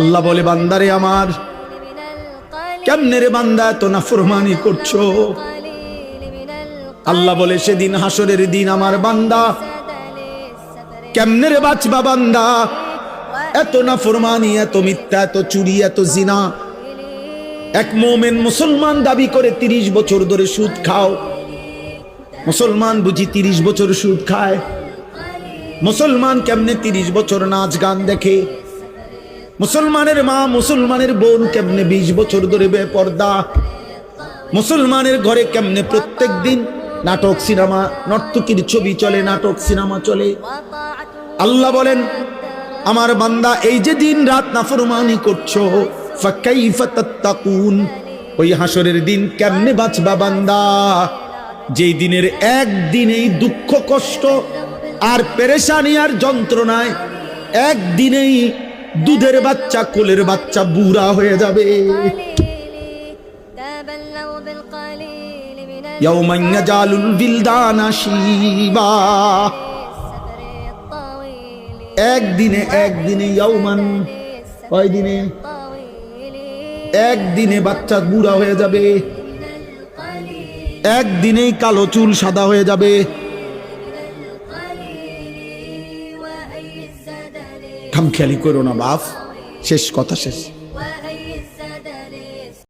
আল্লাহ বলে, বান্দারে আমার, কেমনে রে বান্দা এত নাফরমানি করছো? আল্লাহ বলে, সেদিন হাসরের দিন আমার বান্দা কেমনে রে বাঁচবা বান্দা? এত নাফরমানি, এত মিথ্যা, এত চুরি, এত জিনা। এক মুমিন মুসলমান দাবি করে 30 বছর ধরে সুদ খাও। মুসলমান বুঝি 30 বছর সুদ খায়? মুসলমান কেমনে 30 বছর নাচ গান দেখে? মুসলমানের মা, মুসলমানের বোন কেমনে 20 বছর ধরে বেপর্দা? মুসলমানের ঘরে কেমনে প্রত্যেক দিন নাটক, সিনেমা, নর্তকীর ছবি চলে, নাটক সিনেমা চলে। আল্লাহ বলেন, আমার বান্দা এই যে দিন রাত নাফরমানি করছো, ফাকাইফা তাত্তাকুন, ওই হাসরের দিন কেমনে বাঁচবা বান্দা? যেই দিনের একদিনেই দুঃখ কষ্ট আর পেরেশানি আর যন্ত্রণায় একদিনেই দুধের বাচ্চা, কোলের বাচ্চা বুড়া হয়ে যাবে। ইয়াউমান ইয়াজালুল বিলদানা শিবা, একদিনে ইয়াউমান, কয় দিনে? একদিনে বাচ্চা বুড়া হয়ে যাবে, একদিনেই কালো চুল সাদা হয়ে যাবে। খামখেয়ালি করো না বাপ, শেষ কথা শেষ।